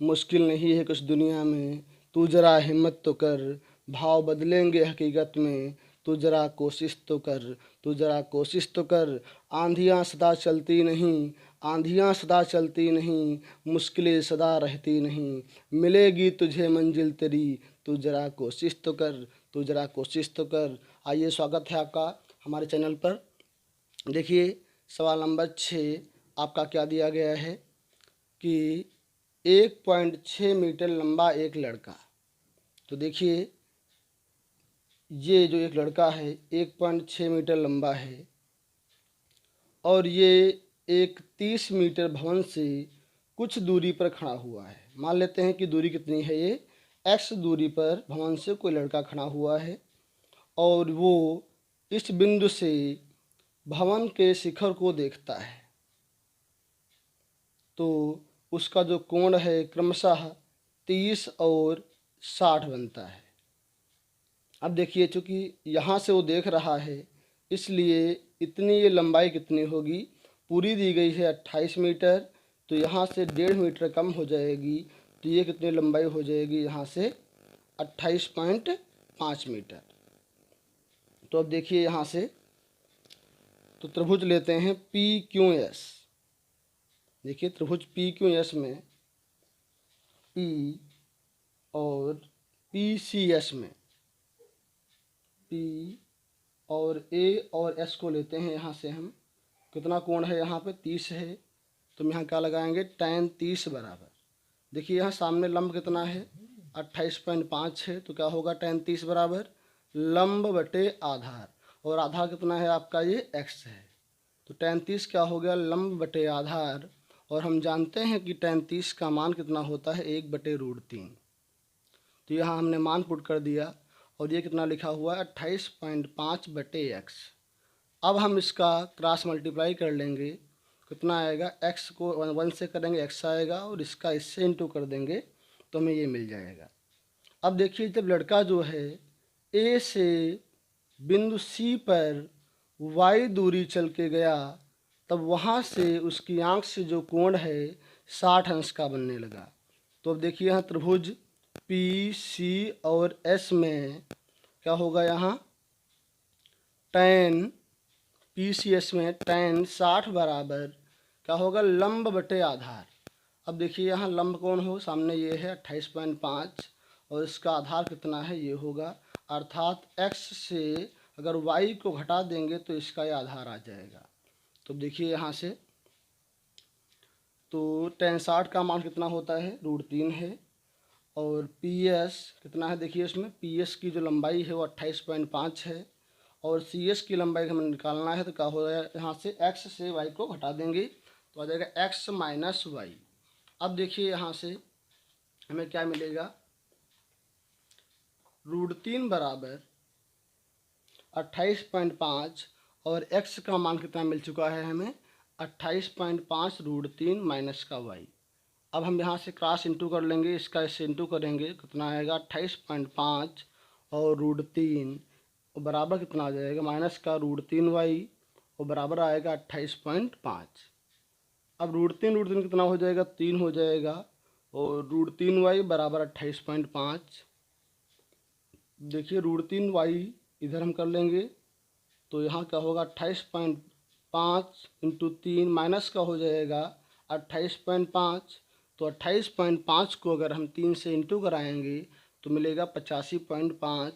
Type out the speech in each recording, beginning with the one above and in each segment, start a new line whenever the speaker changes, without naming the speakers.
मुश्किल नहीं है कुछ दुनिया में, तू जरा हिम्मत तो कर, भाव बदलेंगे हकीकत में, तू जरा कोशिश तो कर, तू जरा कोशिश तो कर। आंधियाँ सदा चलती नहीं, आंधियाँ सदा चलती नहीं, मुश्किलें सदा रहती नहीं, मिलेगी तुझे मंजिल तेरी, तू जरा कोशिश तो कर, तू जरा कोशिश तो कर। आइए, स्वागत है आपका हमारे चैनल पर। देखिए, सवाल नंबर 6 आपका क्या दिया गया है कि 1.6 मीटर लंबा एक लड़का। तो देखिए, ये जो एक लड़का है 1.6 मीटर लंबा है और ये एक 30 मीटर भवन से कुछ दूरी पर खड़ा हुआ है। मान लेते हैं कि दूरी कितनी है, ये x दूरी पर भवन से कोई लड़का खड़ा हुआ है और वो इस बिंदु से भवन के शिखर को देखता है, तो उसका जो कोण है क्रमशः 30 और 60 बनता है। अब देखिए, चूँकि यहाँ से वो देख रहा है इसलिए इतनी ये लंबाई कितनी होगी, पूरी दी गई है 28 मीटर, तो यहाँ से 1.5 मीटर कम हो जाएगी, तो ये कितनी लंबाई हो जाएगी यहाँ से 28.5 मीटर। तो अब देखिए यहाँ से, तो त्रिभुज लेते हैं PQS। देखिए, त्रिभुज PQS में P और PCS में P और A और S को लेते हैं। यहाँ से हम कितना कोण है, यहाँ पे 30 है, तो हम यहाँ क्या लगाएंगे, tan 30 बराबर। देखिए, यहाँ सामने लंब कितना है 28.5 है, तो क्या होगा tan 30 बराबर लंब बटे आधार, और आधार कितना है आपका, ये x है, तो tan 30 क्या हो गया, लंब बटे आधार। और हम जानते हैं कि tan 30 का मान कितना होता है, 1/√3। तो यहाँ हमने मान पुट कर दिया और ये कितना लिखा हुआ है 28.5/x। अब हम इसका क्रॉस मल्टीप्लाई कर लेंगे, कितना आएगा, x को 1 से करेंगे x आएगा और इसका इससे इंटू कर देंगे तो हमें ये मिल जाएगा। अब देखिए, जब लड़का जो है A से बिंदु C पर y दूरी चल के गया, तब वहाँ से उसकी आंख से जो कोण है 60 अंश का बनने लगा। तो अब देखिए, यहाँ त्रिभुज PC और S में क्या होगा, यहाँ tan PCS में tan 60 बराबर क्या होगा, लंब बटे आधार। अब देखिए, यहाँ लंब कौन हो, सामने ये है 28.5 और इसका आधार कितना है, ये होगा, अर्थात x से अगर y को घटा देंगे तो इसका ये आधार आ जाएगा। तो देखिए यहाँ से, तो tan 60 का मान कितना होता है, √3 है, और PS कितना है, देखिए इसमें PS की जो लंबाई है वो 28.5 है और CS की लंबाई हमें निकालना है, तो क्या हो रहा है, यहाँ से x से y को घटा देंगे तो आ जाएगा x माइनस वाई। अब देखिए यहाँ से हमें क्या मिलेगा, √3 बराबर 28.5 और x का मान कितना मिल चुका है हमें, 28.5 √3 माइनस का y। अब हम यहाँ से क्रॉस इंटू कर लेंगे, इसका इससे इंटू करेंगे, कितना आएगा 28.5 और √3 और बराबर कितना आ जाएगा, माइनस का √3y और बराबर आएगा 28.5। अब √3 कितना हो जाएगा, 3 हो जाएगा, और √3y बराबर 28.5। देखिए, √3y इधर हम कर लेंगे तो यहाँ क्या होगा, 28.5 इंटू 3 माइनस का हो जाएगा 28.5, तो 28.5 को अगर हम 3 से इंटू कराएंगे तो मिलेगा 85.5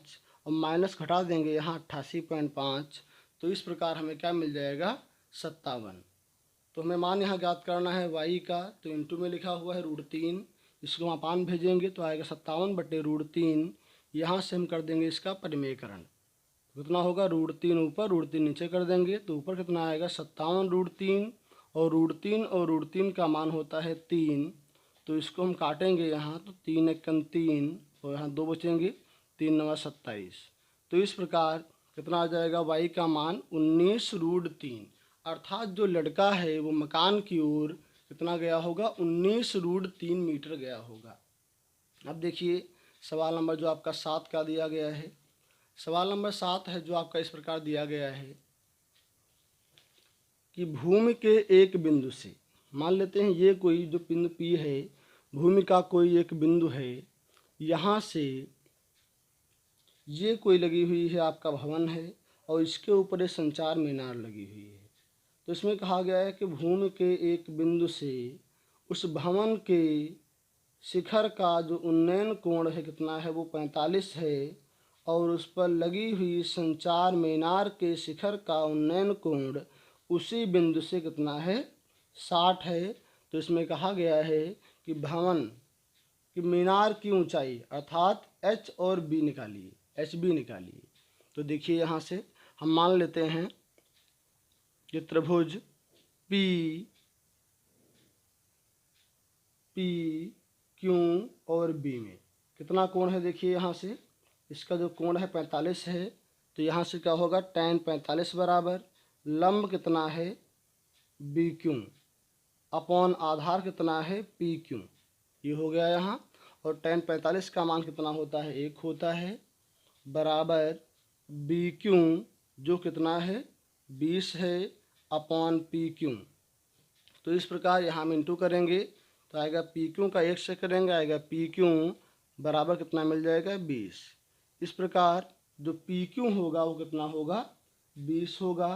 और माइनस घटा देंगे यहाँ 88.5, तो इस प्रकार हमें क्या मिल जाएगा, 57। तो हमें मान यहाँ ज्ञात करना है y का, तो इंटू में लिखा हुआ है √3, इसको हम अपान भेजेंगे तो आएगा 57/√3। यहाँ से हम कर देंगे इसका परिमेयकरण, कितना होगा, √3 ऊपर √3 नीचे कर देंगे तो ऊपर कितना आएगा 57√3, और √3 और √3 का मान होता है 3, तो इसको हम काटेंगे यहाँ, तो 3 एकम 3 और यहाँ 2 बचेंगे, 3 9 27। तो इस प्रकार कितना आ जाएगा, y का मान 19√3, अर्थात जो लड़का है वो मकान की ओर कितना गया होगा, 19√3 मीटर गया होगा। अब देखिए, सवाल नंबर जो आपका 7 का दिया गया है, सवाल नंबर 7 है जो आपका इस प्रकार दिया गया है कि भूमि के एक बिंदु से, मान लेते हैं ये कोई जो बिंदु P है भूमि का कोई एक बिंदु है, यहाँ से ये कोई लगी हुई है आपका भवन है और इसके ऊपर एक संचार मीनार लगी हुई है। तो इसमें कहा गया है कि भूमि के एक बिंदु से उस भवन के शिखर का जो उन्नयन कोण है कितना है, वो 45 है, और उस पर लगी हुई संचार मीनार के शिखर का उन्नयन कोण उसी बिंदु से कितना है, 60 है। तो इसमें कहा गया है कि भवन कि मीनार की ऊंचाई अर्थात एच और बी निकालिए, एच बी निकालिए। तो देखिए यहाँ से हम मान लेते हैं कि त्रिभुज पी क्यू और बी में कितना कोण है, देखिए यहाँ से इसका जो कोण है 45 है। तो यहाँ से क्या होगा, tan 45 बराबर लंब कितना है बी क्यू अपॉन आधार कितना है पी क्यू, ये हो गया यहाँ। और tan 45 का मान कितना होता है, 1 होता है, बराबर बी क्यू जो कितना है 20 है अपॉन पी क्यू। तो इस प्रकार यहाँ हम इंटू करेंगे तो आएगा पी क्यू का 1 से करेंगे, आएगा पी क्यू बराबर कितना मिल जाएगा 20। इस प्रकार जो पी क्यू होगा वो कितना होगा 20 होगा।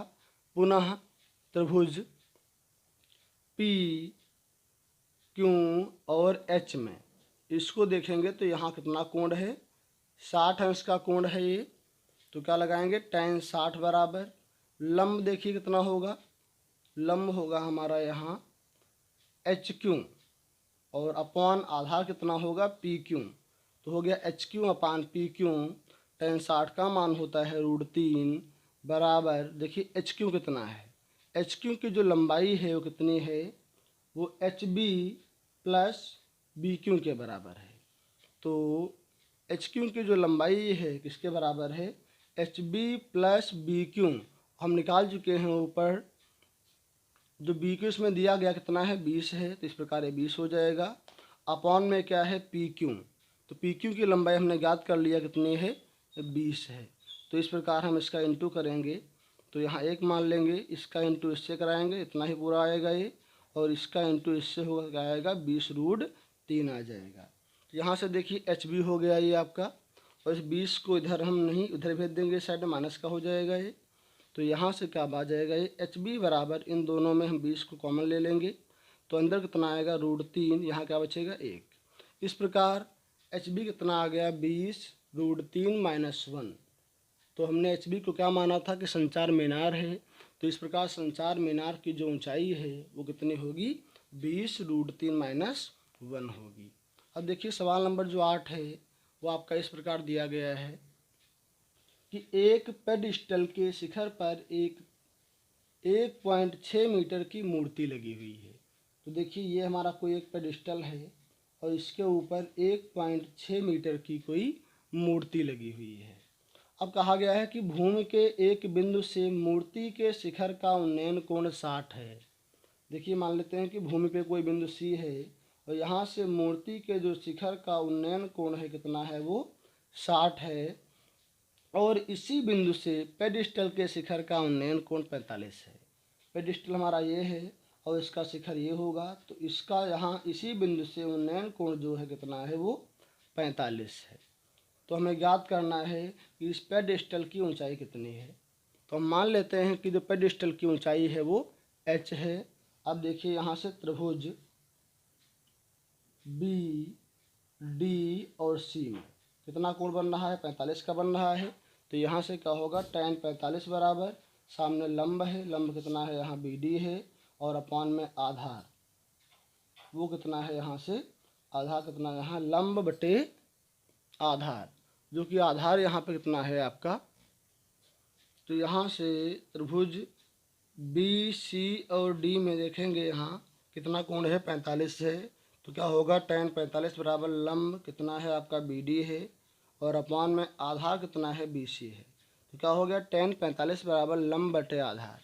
पुनः त्रिभुज पी क्यू और एच में इसको देखेंगे तो यहाँ कितना कोण है, 60 अंश का कोण है ये। तो क्या लगाएंगे, tan 60 बराबर लंब देखिए कितना होगा, लंब होगा हमारा यहाँ एच क्यू और अपॉन आधार कितना होगा पी क्यू। तो हो गया एच क्यू अपान पी क्यू। tan 60 का मान होता है √3 बराबर, देखिए एच क्यू कितना है, एच क्यू की जो लंबाई है वो कितनी है, वो H B plus B Q के बराबर है। तो एच क्यू की जो लंबाई है किसके बराबर है, H B plus B Q हम निकाल चुके हैं ऊपर। जो बी क्यू इसमें दिया गया कितना है 20 है, तो इस प्रकार ये 20 हो जाएगा। अपॉन में क्या है पी क्यू, तो पी क्यू की लंबाई हमने ज्ञात कर लिया कितनी है 20 है। तो इस प्रकार हम इसका इंटू करेंगे तो यहाँ 1 मान लेंगे, इसका इंटू इससे कराएंगे इतना ही पूरा आएगा ये, और इसका इंटू इससे होगा क्या आएगा 20√3 आ जाएगा। यहाँ से देखिए एच बी हो गया ये आपका, और इस 20 को इधर हम नहीं उधर भेज देंगे, साइड में माइनस का हो जाएगा ये। तो यहाँ से क्या आ जाएगा ये एच बी बराबर, इन दोनों में हम 20 को कॉमन ले लेंगे तो अंदर कितना आएगा √3, यहाँ क्या बचेगा 1। इस प्रकार एच बी कितना आ गया 20√3 - 1। तो हमने एच बी को क्या माना था कि संचार मीनार है, तो इस प्रकार संचार मीनार की जो ऊंचाई है वो कितनी होगी 20√3 - 1 होगी। अब देखिए सवाल नंबर जो 8 है वो आपका इस प्रकार दिया गया है कि एक पेडिस्टल के शिखर पर एक 1.6 मीटर की मूर्ति लगी हुई है। तो देखिए ये हमारा कोई एक पेडिस्टल है और इसके ऊपर 1.6 मीटर की कोई मूर्ति लगी हुई है। अब कहा गया है कि भूमि के एक बिंदु से मूर्ति के शिखर का उन्नयन कोण 60 है। देखिए मान लेते हैं कि भूमि पे कोई बिंदु सी है और यहाँ से मूर्ति के जो शिखर का उन्नयन कोण है कितना है, वो 60 है, और इसी बिंदु से पेडिस्टल के शिखर का उन्नयन कोण 45 है। पेडिस्टल हमारा ये है और इसका शिखर ये होगा, तो इसका यहाँ इसी बिंदु से उन्नयन कोण जो है कितना है, वो 45 है। तो हमें ज्ञात करना है कि इस पेडिस्टल की ऊंचाई कितनी है। तो हम मान लेते हैं कि जो पेडिस्टल की ऊंचाई है वो h है। अब देखिए यहाँ से त्रिभुज बी डी और सी में कितना कोण बन रहा है, 45 का बन रहा है। तो यहाँ से क्या होगा tan 45 बराबर, सामने लंब है, लंब कितना है यहाँ बी डी है, और अपॉन में आधार वो कितना है, यहाँ से आधार कितना है यहाँ लंब बटे आधार, जो कि आधार यहाँ पे कितना है आपका। तो यहाँ से त्रिभुज बी सी और डी में देखेंगे यहाँ कितना कोण है 45 है। तो क्या होगा tan 45 बराबर लंब कितना है आपका बी डी है, और अपॉन में आधार कितना है बी सी है। तो क्या हो गया tan 45 बराबर लंब बटे आधार।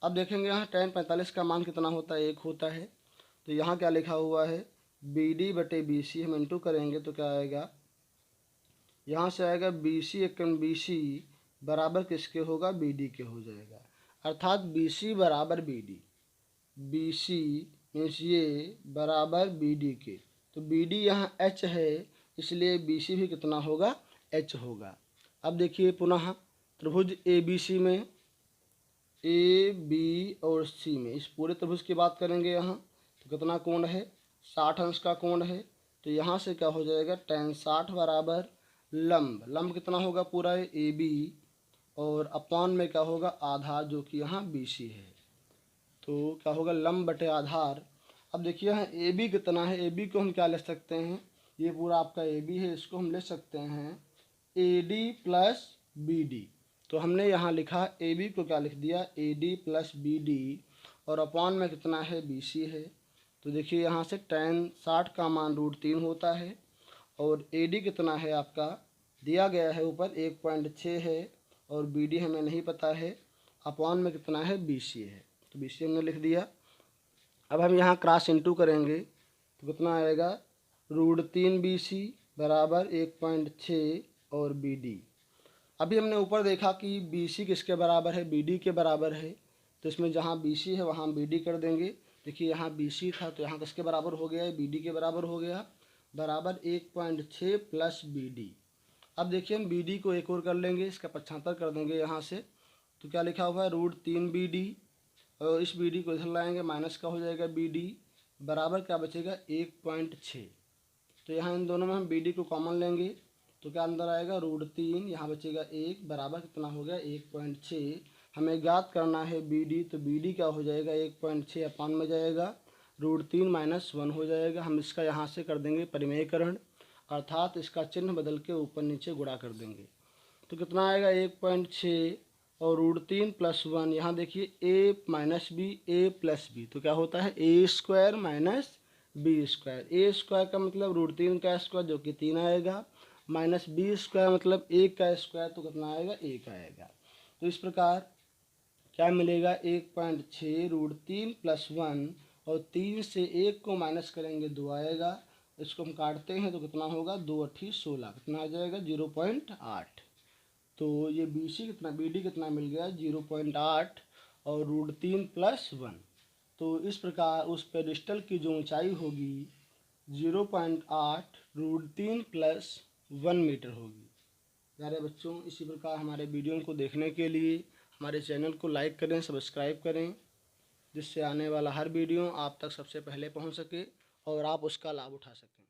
अब देखेंगे यहाँ tan 45 का मान कितना होता है, 1 होता है। तो यहाँ क्या लिखा हुआ है बी डी बटे बी सी, हम इंटू करेंगे तो क्या आएगा, यहाँ से आएगा बी सी एकम बी सी बराबर किसके होगा, बी डी के हो जाएगा। अर्थात बी सी बराबर B D, B C means ये बराबर बी डी के। तो बी डी यहाँ एच है, इसलिए बी सी भी कितना होगा, एच होगा। अब देखिए पुनः त्रिभुज ए बी सी में, ए बी और सी में इस पूरे त्रिभुज की बात करेंगे यहाँ, तो कितना कोण है, 60 अंश का कोण है। तो यहाँ से क्या हो जाएगा, tan 60 बराबर लंब, लंब कितना होगा पूरा है ए बी, और अपॉन में क्या होगा आधार जो कि यहाँ बी सी है। तो क्या होगा, लंब बटे आधार। अब देखिए यहाँ ए बी कितना है, ए बी को हम क्या ले सकते हैं, ये पूरा आपका ए बी है, इसको हम ले सकते हैं A D plus B D. तो हमने यहाँ लिखा ए बी को क्या लिख दिया, A D plus B D, और अपॉन में कितना है, बी सी है। तो देखिए यहाँ से tan 60 का मान √3 होता है, और ए डी कितना है आपका दिया गया है ऊपर 1.6 है, और बी डी हमें नहीं पता है, अपॉन में कितना है, बी सी है। तो बी सी हमने लिख दिया। अब हम यहाँ क्रॉस इंटू करेंगे तो कितना आएगा, √3 बी सी बराबर 1.6 और बी डी। अभी हमने ऊपर देखा कि बी सी किसके बराबर है, बी डी के बराबर है। तो इसमें जहाँ बी सी है वहाँ हम बी डी कर देंगे। देखिए यहाँ बी सी था तो यहाँ किसके बराबर हो गया है, बी डी के बराबर हो गया, बराबर 1.6 प्लस बी डी। अब देखिए हम बी डी को एक और कर लेंगे, इसका 75 कर देंगे यहाँ से। तो क्या लिखा हुआ है, √3 बी डी, और इस बी डी को इधर लाएंगे, माइनस का हो जाएगा बी डी, बराबर क्या बचेगा 1.6। तो यहाँ इन दोनों में हम बी डी को कॉमन लेंगे, तो क्या अंदर आएगा, √3, यहाँ बचेगा 1, बराबर कितना हो गया 1.6। हमें ज्ञात करना है बी डी, तो बी डी क्या हो जाएगा 1.6 अपॉन में जाएगा √3 - 1 हो जाएगा। हम इसका यहाँ से कर देंगे परिमेयकरण, अर्थात इसका चिन्ह बदल के ऊपर नीचे गुणा कर देंगे। तो कितना आएगा 1.6 और √3 + 1, यहाँ देखिए a - b, a + b, तो क्या होता है a² - b²। a स्क्वायर का मतलब √3 का स्क्वायर जो कि 3 आएगा, माइनस b² मतलब 1 का स्क्वायर, तो कितना आएगा 1 आएगा। तो इस प्रकार क्या मिलेगा, 1.6 √3 + 1, और 3 से 1 को माइनस करेंगे 2 आएगा। इसको हम काटते हैं तो कितना होगा, 2 × 8 = 16, कितना आ जाएगा 0.8। तो ये बी सी कितना, बी डी कितना मिल गया 0.8 और √3 + 1। तो इस प्रकार उस पेडिस्टल की जो ऊंचाई होगी 0.8 √3 + 1 मीटर होगी। प्यारे बच्चों, इसी प्रकार हमारे वीडियो को देखने के लिए हमारे चैनल को लाइक करें, सब्सक्राइब करें, जिससे आने वाला हर वीडियो आप तक सबसे पहले पहुंच सके और आप उसका लाभ उठा सकें।